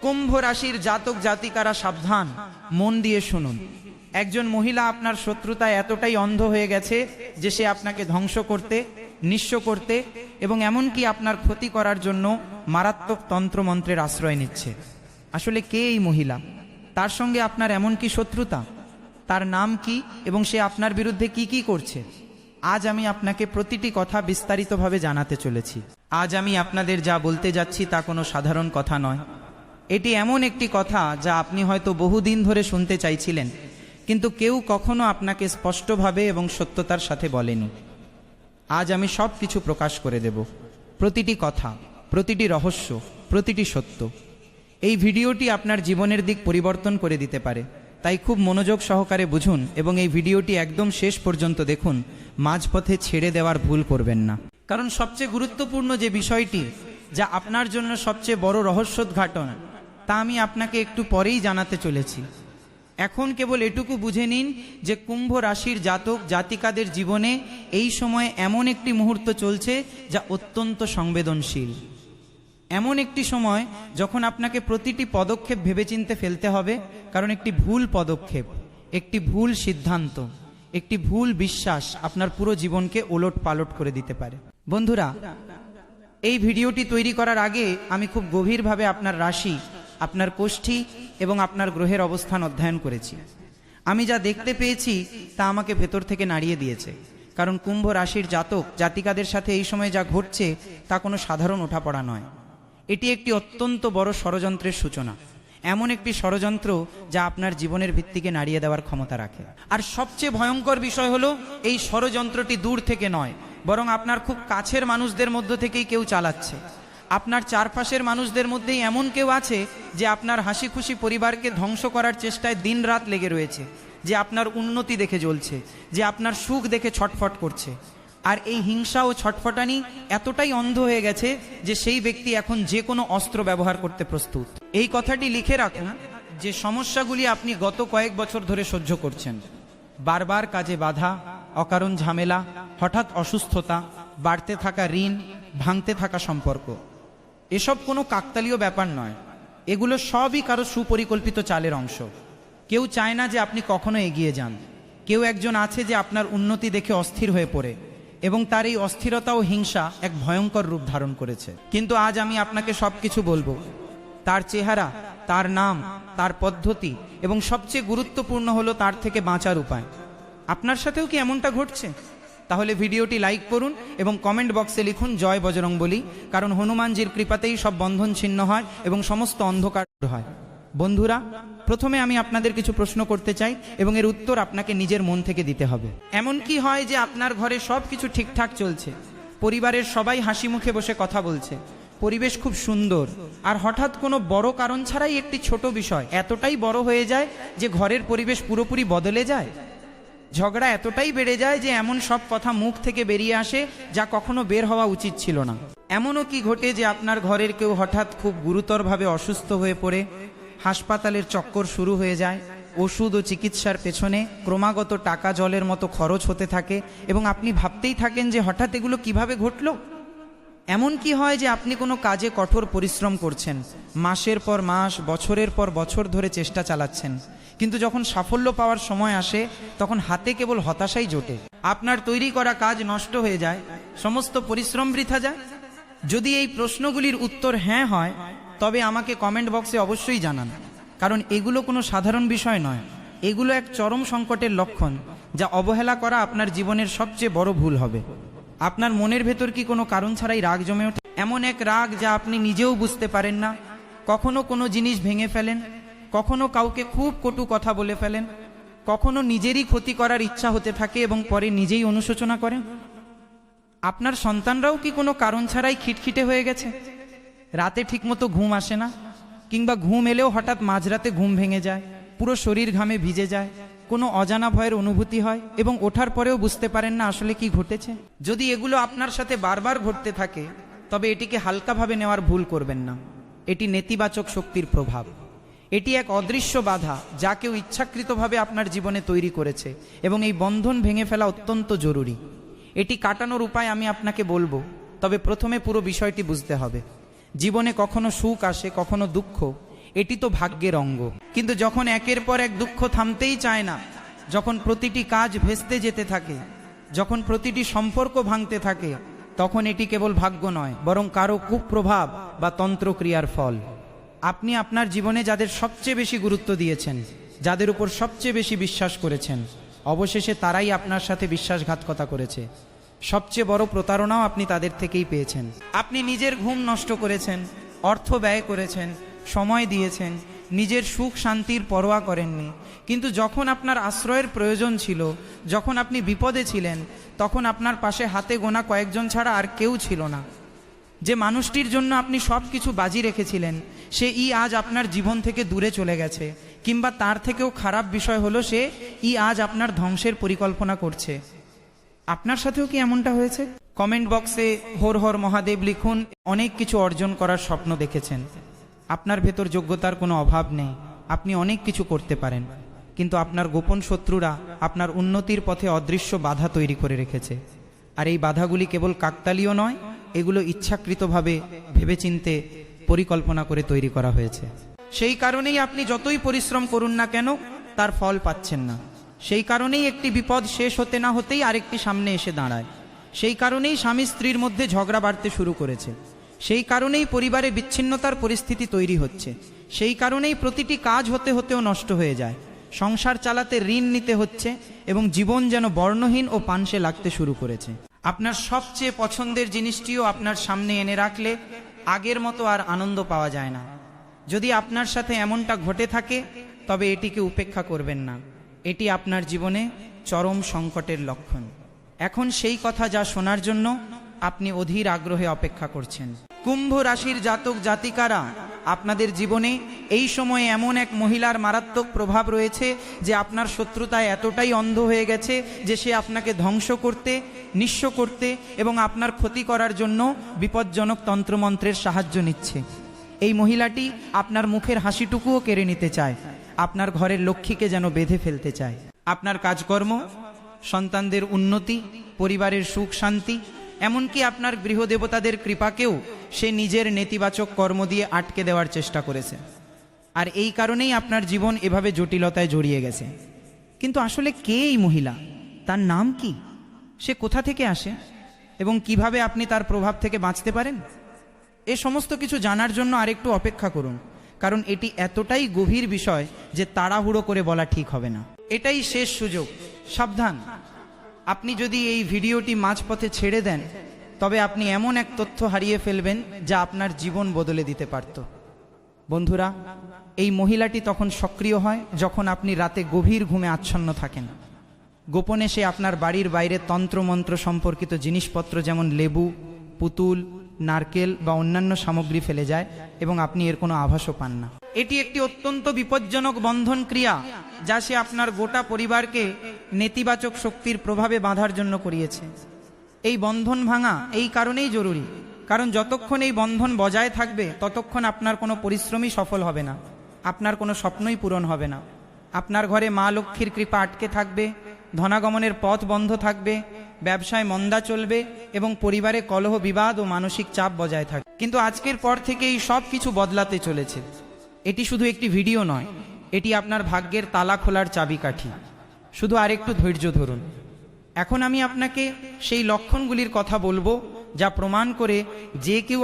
কুম্ভ রাশির জাতক জাতিকারা সাবধান, মন দিয়ে শুনুন। একজন মহিলা আপনার শত্রুতায় এতটাই অন্ধ হয়ে গেছে যে সে আপনাকে ধ্বংস করতে, নিঃস্ব করতে এবং এমনকি আপনার ক্ষতি করার জন্য মারাত্মক তন্ত্রমন্ত্রের আশ্রয় নিচ্ছে। আসলে কে এই মহিলা? তার সঙ্গে আপনার এমন কি শত্রুতা? তার নাম কি এবং সে আপনার বিরুদ্ধে কি কি করছে? আজ আমি আপনাকে প্রতিটি কথা বিস্তারিতভাবে জানাতে চলেছি। আজ আমি আপনাদের যা বলতে যাচ্ছি তা কোনো সাধারণ কথা নয়। এটি এমন একটি কথা যা আপনি হয়তো বহুদিন ধরে শুনতে চাইছিলেন, কিন্তু কেউ কখনো আপনাকে স্পষ্টভাবে এবং সত্যতার সাথে বলেনি। আজ আমি সব কিছু প্রকাশ করে দেব, প্রতিটি কথা, প্রতিটি রহস্য, প্রতিটি সত্য। এই ভিডিওটি আপনার জীবনের দিক পরিবর্তন করে দিতে পারে, তাই খুব মনোযোগ সহকারে বুঝুন এবং এই ভিডিওটি একদম শেষ পর্যন্ত দেখুন। মাঝপথে ছেড়ে দেওয়ার ভুল করবেন না, কারণ সবচেয়ে গুরুত্বপূর্ণ যে বিষয়টি, যা আপনার জন্য সবচেয়ে বড় রহস্যোদ্ঘাটন, তা আমি আপনাকে একটু পরেই জানাতে চলেছি। এখন কেবল এটুকু বুঝে নিন যে কুম্ভ রাশির জাতক জাতিকাদের জীবনে এই সময়ে এমন একটি মুহূর্ত চলছে যা অত্যন্ত সংবেদনশীল। এমন একটি সময় যখন আপনাকে প্রতিটি পদক্ষেপ ভেবেচিন্তে ফেলতে হবে, কারণ একটি ভুল পদক্ষেপ, একটি ভুল সিদ্ধান্ত, একটি ভুল বিশ্বাস আপনার পুরো জীবনকে ওলট পালট করে দিতে পারে। বন্ধুরা, এই ভিডিওটি তৈরি করার আগে আমি খুব গভীরভাবে আপনার রাশি, আপনার কোষ্ঠী এবং আপনার গ্রহের অবস্থান অধ্যয়ন করেছি। আমি যা দেখতে পেয়েছি তা আমাকে ভেতর থেকে নাড়িয়ে দিয়েছে, কারণ কুম্ভ রাশির জাতক জাতিকাদের সাথে এই সময় যা ঘটছে তা কোনো সাধারণ ওঠাপড়া নয়। এটি একটি অত্যন্ত বড় ষড়যন্ত্রের সূচনা, এমন একটি ষড়যন্ত্র যা আপনার জীবনের ভিত্তিকে নাড়িয়ে দেওয়ার ক্ষমতা রাখে। আর সবচেয়ে ভয়ঙ্কর বিষয় হলো, এই ষড়যন্ত্রটি দূর থেকে নয়, বরং আপনার খুব কাছের মানুষদের মধ্য থেকেই কেউ চালাচ্ছে। আপনার চারপাশের মানুষদের মধ্যেই এমন কেউ আছে যে আপনার হাসি খুশি পরিবারকে ধ্বংস করার চেষ্টায় দিন রাত লেগে রয়েছে, যে আপনার উন্নতি দেখে জ্বলছে, যে আপনার সুখ দেখে ছটফট করছে। আর এই হিংসা ও ছটফটানি এতটাই অন্ধ হয়ে গেছে যে সেই ব্যক্তি এখন যে কোনো অস্ত্র ব্যবহার করতে প্রস্তুত। এই কথাটি লিখে রাখুন যে সমস্যাগুলি আপনি গত কয়েক বছর ধরে সহ্য করছেন, বারবার কাজে বাধা, অকারণ ঝামেলা, হঠাৎ অসুস্থতা, বাড়তে থাকা ঋণ, ভাঙতে থাকা সম্পর্ক, এসব কোনো কাকতালীয় ব্যাপার নয়। এগুলো সবই কারো সুপরিকল্পিত চালের অংশ। কেউ চায় না যে আপনি কখনো এগিয়ে যান। কেউ একজন আছে যে আপনার উন্নতি দেখে অস্থির হয়ে পড়ে এবং তার এই অস্থিরতা ও হিংসা এক ভয়ঙ্কর রূপ ধারণ করেছে। কিন্তু আজ আমি আপনাকে সব কিছু বলবো, তার চেহারা, তার নাম, তার পদ্ধতি এবং সবচেয়ে গুরুত্বপূর্ণ হলো তার থেকে বাঁচার উপায়। আপনার সাথেও কি এমনটা ঘটছে? তাহলে ভিডিওটি লাইক করুন এবং কমেন্ট বক্সে লিখুন জয় বজরংবলী, কারণ হনুমানজির কৃপাতেই সব বন্ধন ছিন্ন হয় এবং সমস্ত অন্ধকার দূর হয়। বন্ধুরা, প্রথমে আমি আপনাদের কিছু প্রশ্ন করতে চাই এবং এর উত্তর আপনাকে নিজের মন থেকে দিতে হবে। এমন কি হয় যে আপনার ঘরে সব কিছু ঠিকঠাক চলছে, পরিবারের সবাই হাসি মুখে বসে কথা বলছে, পরিবেশ খুব সুন্দর, আর হঠাৎ কোনো বড় কারণ ছাড়াই একটি ছোট বিষয় এতটাই বড় হয়ে যায় যে ঘরের পরিবেশ পুরোপুরি বদলে যায়? ঝগড়া এতটাই বেড়ে যায় যে এমন সব কথা মুখ থেকে বেরিয়ে আসে যা কখনো বের হওয়া উচিত ছিল না। এমনও কি ঘটে যে আপনার ঘরের কেউ হঠাৎ খুব গুরুতরভাবে অসুস্থ হয়ে পড়ে, হাসপাতালের চক্কর শুরু হয়ে যায়, ওষুধ ও চিকিৎসার পেছনে ক্রমাগত টাকা জলের মতো খরচ হতে থাকে এবং আপনি ভাবতেই থাকেন যে হঠাৎ এগুলো কিভাবে ঘটলো? এমন কি হয় যে আপনি কোনো কাজে কঠোর পরিশ্রম করছেন, মাসের পর মাস, বছরের পর বছর ধরে চেষ্টা চালাচ্ছেন, কিন্তু যখন সাফল্য পাওয়ার সময় আসে তখন হাতে কেবল হতাশাই জোটে, আপনার তৈরি করা কাজ নষ্ট হয়ে যায়, সমস্ত পরিশ্রম বৃথা যায়? যদি এই প্রশ্নগুলির উত্তর হ্যাঁ হয় তবে আমাকে কমেন্ট বক্সে অবশ্যই জানান, কারণ এগুলো কোনো সাধারণ বিষয় নয়। এগুলো এক চরম সংকটের লক্ষণ, যা অবহেলা করা আপনার জীবনের সবচেয়ে বড় ভুল হবে। আপনার মনের ভেতর কি কোনো কারণ ছাড়াই রাগ জমে ওঠে? এমন এক রাগ যা আপনি নিজেও বুঝতে পারেন না। কখনো কোনো জিনিস ভেঙে ফেলেন, কখনো কাউকে খুব কটু কথা বলে ফেলেন, কখনো নিজেরই ক্ষতি করার ইচ্ছা হতে থাকে এবং পরে নিজেই অনুশোচনা করেন। আপনার সন্তানরাও কি কোনো কারণ ছাড়াই খিটখিটে হয়ে গেছে? রাতে ঠিকমতো ঘুম আসে না, কিংবা ঘুম এলেও হঠাৎ মাঝরাতে ঘুম ভেঙে যায়, পুরো শরীর ঘামে ভিজে যায়, কোনো অজানা ভয়ের অনুভূতি হয় এবং ওঠার পরেও বুঝতে পারেন না আসলে কি ঘটেছে। যদি এগুলো আপনার সাথে বারবার ঘটতে থাকে তবে এটিকে হালকাভাবে নেওয়ার ভুল করবেন না। এটি নেতিবাচক শক্তির প্রভাব। এটি এক অদৃশ্য বাধা যা কেউ ইচ্ছাকৃতভাবে আপনার জীবনে তৈরি করেছে এবং এই বন্ধন ভেঙে ফেলা অত্যন্ত জরুরি। এটি কাটানোর উপায় আমি আপনাকে বলবো, তবে প্রথমে পুরো বিষয়টি বুঝতে হবে। জীবনে কখনো সুখ আসে, কখনো দুঃখ, এটি তো ভাগ্যের অঙ্গ। কিন্তু যখন একের পর এক দুঃখ থামতেই চায় না, যখন প্রতিটি কাজ ভেস্তে যেতে থাকে, যখন প্রতিটি সম্পর্ক ভাঙতে থাকে, তখন এটি কেবল ভাগ্য নয়, বরং কারো কুপ্রভাব বা তন্ত্রক্রিয়ার ফল। আপনি আপনার জীবনে যাদের সবচেয়ে বেশি গুরুত্ব দিয়েছেন, যাদের উপর সবচেয়ে বেশি বিশ্বাস করেছেন, অবশেষে তারাই আপনার সাথে বিশ্বাসঘাতকতা করেছে। সবচেয়ে বড় প্রতারণাও আপনি তাদের থেকেই পেয়েছেন। আপনি নিজের ঘুম নষ্ট করেছেন, অর্থ ব্যয় করেছেন, সময় দিয়েছেন, নিজের সুখ শান্তির পরোয়া করেননি। কিন্তু যখন আপনার আশ্রয়ের প্রয়োজন ছিল, যখন আপনি বিপদে ছিলেন, তখন আপনার পাশে হাতে গোনা কয়েকজন ছাড়া আর কেউ ছিল না। যে মানুষটির জন্য আপনি সব কিছু বাজি রেখেছিলেন, সে আজ আপনার জীবন থেকে দূরে চলে গেছে, কিংবা তার থেকেও খারাপ বিষয় হলো সে আজ আপনার ধ্বংসের পরিকল্পনা করছে। আপনার সাথেও কি এমনটা হয়েছে? কমেন্ট বক্সে হর হর মহাদেব লিখুন। অনেক কিছু অর্জন করার স্বপ্ন দেখেছেন, আপনার ভেতর যোগ্যতার কোনো অভাব নেই, আপনি অনেক কিছু করতে পারেন, কিন্তু আপনার গোপন শত্রুরা আপনার উন্নতির পথে অদৃশ্য বাধা তৈরি করে রেখেছে। আর এই বাধাগুলি কেবল কাকতালীয় নয়, এগুলো ইচ্ছাকৃতভাবে ভেবেচিন্তে পরিকল্পনা করে তৈরি করা হয়েছে। সেই কারণেই আপনি যতই পরিশ্রম করুন না কেন, তার ফল পাচ্ছেন না। সেই কারণেই একটি বিপদ শেষ হতে না হতেই আরেকটি সামনে এসে দাঁড়ায়। সেই কারণেই স্বামী স্ত্রীর মধ্যে ঝগড়া বাড়তে শুরু করেছে। সেই কারণেই পরিবারে বিচ্ছিন্নতার পরিস্থিতি তৈরি হচ্ছে। সেই কারণেই প্রতিটি কাজ হতে হতেও নষ্ট হয়ে যায়। সংসার চালাতে ঋণ নিতে হচ্ছে এবং জীবন যেন বর্ণহীন ও পানসে লাগতে শুরু করেছে। আপনার সবচেয়ে পছন্দের জিনিসটিও আপনার সামনে এনে রাখলে আগের মতো আর আনন্দ পাওয়া যায় না। যদি আপনার সাথে এমনটা ঘটে থাকে, তবে এটিকে উপেক্ষা করবেন না। এটি আপনার জীবনে চরম সংকটের লক্ষণ। এখন সেই কথা যা শোনার জন্য আপনি অধীর আগ্রহে অপেক্ষা করছেন। কুম্ভ রাশির জাতক জাতিকারা, আপনাদের জীবনে এই সময়ে এমন এক মহিলার মারাত্মক প্রভাব রয়েছে যে আপনার শত্রুতায় এতটাই অন্ধ হয়ে গেছে যে সে আপনাকে ধ্বংস করতে, নিঃস্ব করতে এবং আপনার ক্ষতি করার জন্য বিপজ্জনক তন্ত্রমন্ত্রের সাহায্য নিচ্ছে। এই মহিলাটি আপনার মুখের হাসিটুকুও কেড়ে নিতে চায়, আপনার ঘরের লক্ষ্মীকে যেন বেঁধে ফেলতে চায়। আপনার কাজকর্ম, সন্তানদের উন্নতি, পরিবারের সুখ শান্তি, এমনকি আপনার গৃহদেবতাদের কৃপাকেও সে নিজের নেতিবাচক কর্ম দিয়ে আটকে দেওয়ার চেষ্টা করেছে। আর এই কারণেই আপনার জীবন এভাবে জটিলতায় জড়িয়ে গেছে। কিন্তু আসলে কে এই মহিলা? তার নাম কি? সে কোথা থেকে আসে এবং কিভাবে আপনি তার প্রভাব থেকে বাঁচতে পারেন? এ সমস্ত কিছু জানার জন্য আরেকটু অপেক্ষা করুন, কারণ এটি এতটাই গভীর বিষয় যে তাড়াহুড়ো করে বলা ঠিক হবে না। এটাই শেষ সুযোগ। সাবধান, আপনি যদি এই ভিডিওটি মাঝপথে ছেড়ে দেন, তবে আপনি এমন এক তথ্য হারিয়ে ফেলবেন যা আপনার জীবন বদলে দিতে পারত। বন্ধুরা, এই মহিলাটি তখন সক্রিয় হয় যখন আপনি রাতে গভীর ঘুমে আচ্ছন্ন থাকেন। গোপনে সে আপনার বাড়ির বাইরে তন্ত্রমন্ত্র সম্পর্কিত জিনিসপত্র যেমন লেবু, পুতুল, নারকেল বা অন্যান্য সামগ্রী ফেলে যায় এবং আপনি এর কোনো আভাসও পান না। এটি একটি অত্যন্ত বিপজ্জনক বন্ধন ক্রিয়া যা সে আপনার গোটা পরিবারকে নেতিবাচক শক্তির প্রভাবে বাঁধার জন্য করিয়েছে। এই বন্ধন ভাঙা এই কারণেই জরুরি, কারণ যতক্ষণ এই বন্ধন বজায় থাকবে ততক্ষণ আপনার কোনো পরিশ্রমই সফল হবে না, আপনার কোনো স্বপ্নই পূরণ হবে না। আপনার ঘরে মা লক্ষ্মীর কৃপা আটকে থাকবে, ধনাগমনের পথ বন্ধ থাকবে, ব্যবসায় মন্দা চলবে এবং পরিবারে কলহ, বিবাদ ও মানসিক চাপ বজায় থাকবে। কিন্তু আজকের পর থেকে এই সব কিছু বদলাতে চলেছে। এটি শুধু একটি ভিডিও নয়, এটি আপনার ভাগ্যের তালা খোলার চাবিকাঠি। শুধু আরেকটু ধৈর্য ধরুন। এখন আমি আপনাকে সেই লক্ষণগুলির কথা বলবো যা প্রমাণ করে যে কেউ